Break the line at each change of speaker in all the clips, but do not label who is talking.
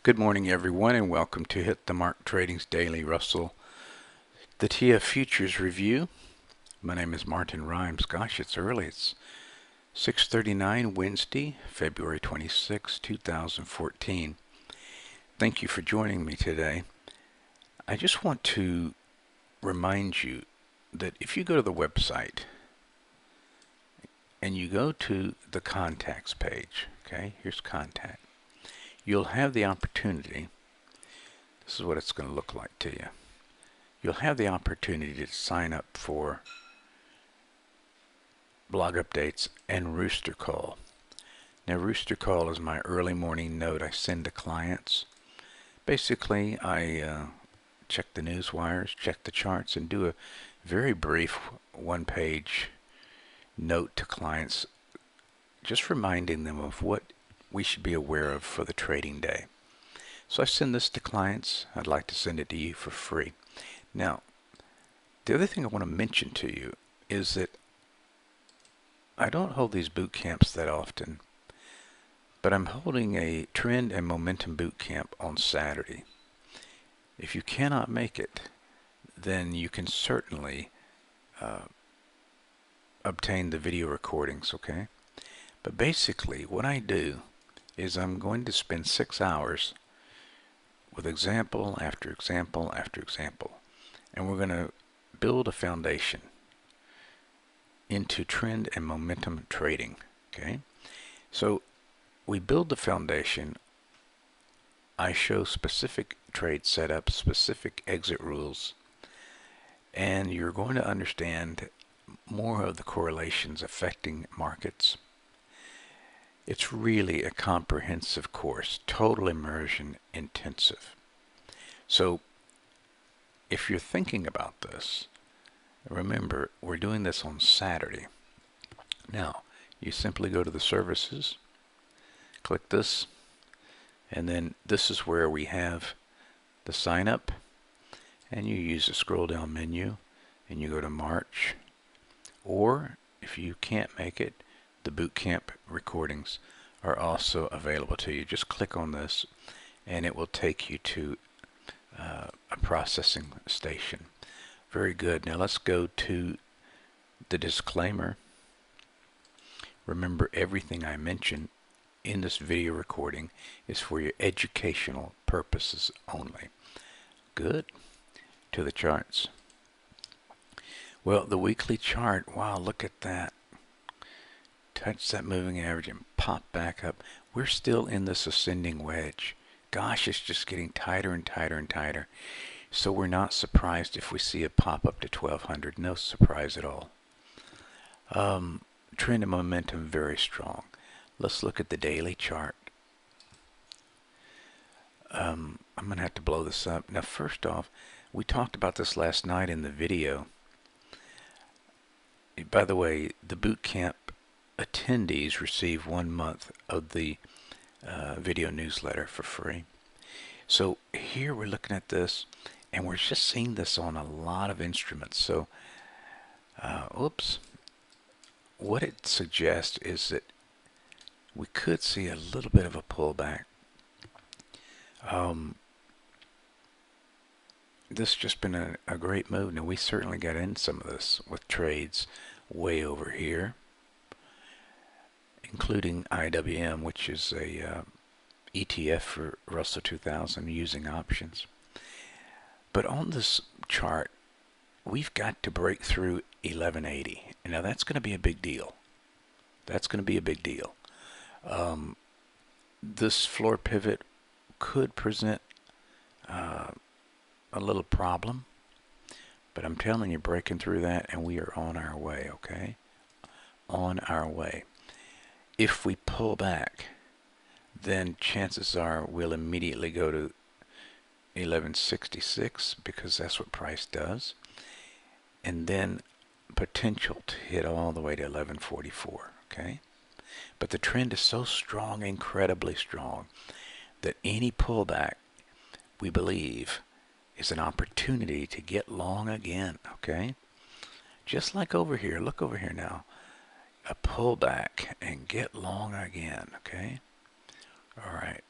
Good morning, everyone, and welcome to Hit the Mark Trading's Daily Russell, the TF Futures Review. My name is Martin Rhymes. Gosh, it's early. It's 6:39 Wednesday, February 26, 2014. Thank you for joining me today. I just want to remind you that if you go to the website and you go to the contacts page, okay, here's contact, you'll have the opportunity. This is what it's going to look like to you. You'll have the opportunity to sign up for blog updates and Rooster Call. Now, Rooster Call is my early morning note I send to clients. Basically, I check the news wires, check the charts, and do a very brief one-page note to clients, just reminding them of what we should be aware of for the trading day. So I send this to clients. I'd like to send it to you for free. Now, the other thing I want to mention to you is that I don't hold these boot camps that often, but I'm holding a trend and momentum boot camp on Saturday. If you cannot make it, then you can certainly obtain the video recordings, okay? But basically, what I do is I'm going to spend 6 hours with example after example after example, and we're going to build a foundation into trend and momentum trading. Okay, so we build the foundation. I show specific trade setups, specific exit rules, and you're going to understand more of the correlations affecting markets. It's really a comprehensive course, total immersion intensive. So if you're thinking about this, remember, we're doing this on Saturday. Now, you simply go to the services, click this, and then this is where we have the sign up, and you use the scroll down menu and you go to March, or if you can't make it, the bootcamp recordings are also available to you. Just click on this and it will take you to a processing station. Very good. Now let's go to the disclaimer. Remember, everything I mention in this video recording is for your educational purposes only. Good. To the charts. Well, the weekly chart, wow, look at that. Touch that moving average and pop back up. We're still in this ascending wedge. Gosh, it's just getting tighter and tighter and tighter. So we're not surprised if we see a pop up to 1200. No surprise at all. Trend and momentum very strong. Let's look at the daily chart. I'm going to have to blow this up. Now, first off, we talked about this last night in the video. By the way, the boot camp attendees receive 1 month of the video newsletter for free. So here we're looking at this, and we're just seeing this on a lot of instruments. So, oops. What it suggests is that we could see a little bit of a pullback. This has just been a great move. Now, we certainly got in some of this with trades way over here, including IWM, which is a ETF for Russell 2000 using options. But on this chart, we've got to break through 1180. And now that's going to be a big deal. That's going to be a big deal. This floor pivot could present a little problem, but I'm telling you, breaking through that, and we are on our way, okay? On our way. If we pull back, then chances are we'll immediately go to 1166 because that's what price does, and then potential to hit all the way to 1144, okay? But the trend is so strong, incredibly strong, that any pullback, we believe, is an opportunity to get long again, okay? Just like over here, look over here now. A pullback and get long again, okay? All right,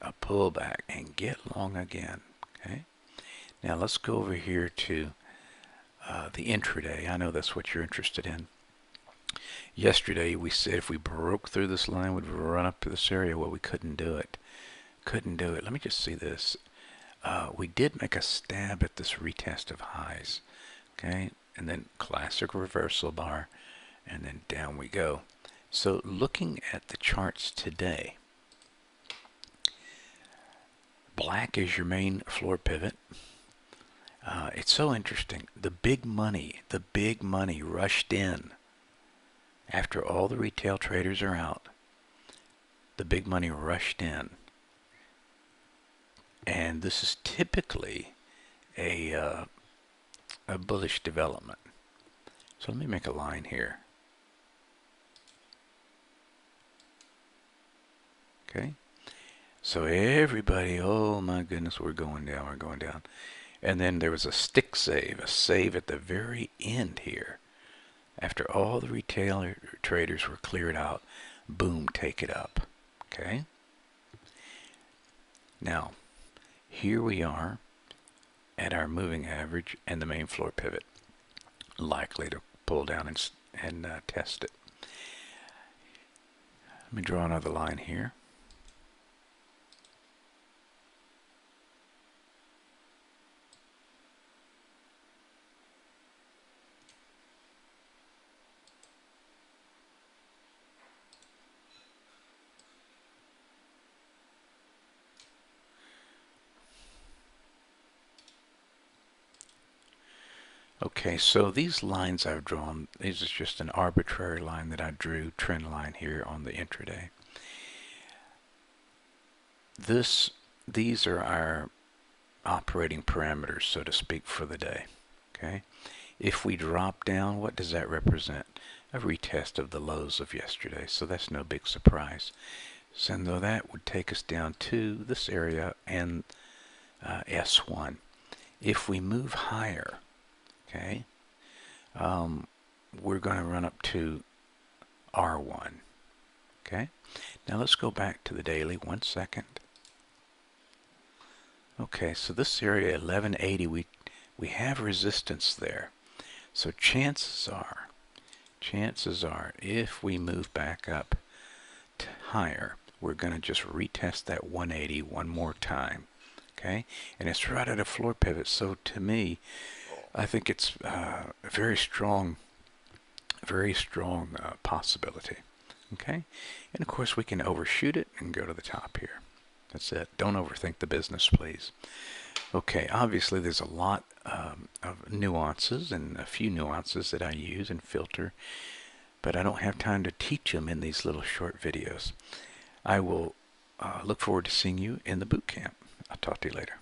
a pull back, and get long again. Okay. Now let's go over here to the intraday. I know that's what you're interested in. Yesterday we said if we broke through this line, we'd run up to this area. Well, we couldn't do it. Couldn't do it. Let me just see this. We did make a stab at this retest of highs. Okay, and then classic reversal bar, and then down we go. So looking at the charts today, black is your main floor pivot. It's so interesting. The big money rushed in after all the retail traders are out. The big money rushed in, and this is typically a bullish development. So let me make a line here. Okay, so everybody, oh my goodness, we're going down, we're going down. And then there was a stick save, a save at the very end here. After all the retail traders were cleared out, boom, take it up. Okay, now here we are at our moving average and the main floor pivot, likely to pull down and test it. Let me draw another line here. Okay, so these lines I've drawn, this is just an arbitrary line that I drew, trend line here on the intraday. These are our operating parameters, so to speak, for the day. Okay, if we drop down, what does that represent? A retest of the lows of yesterday, so that's no big surprise. So though that would take us down to this area and S1. If we move higher, okay, we're going to run up to R1. Okay, now let's go back to the daily 1 second. Okay, so this area 1180, we have resistance there. So chances are if we move back up to higher, we're going to just retest that 180 one more time. Okay, and it's right at a floor pivot, so to me, I think it's a very strong possibility. Okay, and of course we can overshoot it and go to the top here. That's it. Don't overthink the business, please. Okay, obviously there's a lot of nuances and a few nuances that I use and filter, but I don't have time to teach them in these little short videos. I will look forward to seeing you in the boot camp. I'll talk to you later.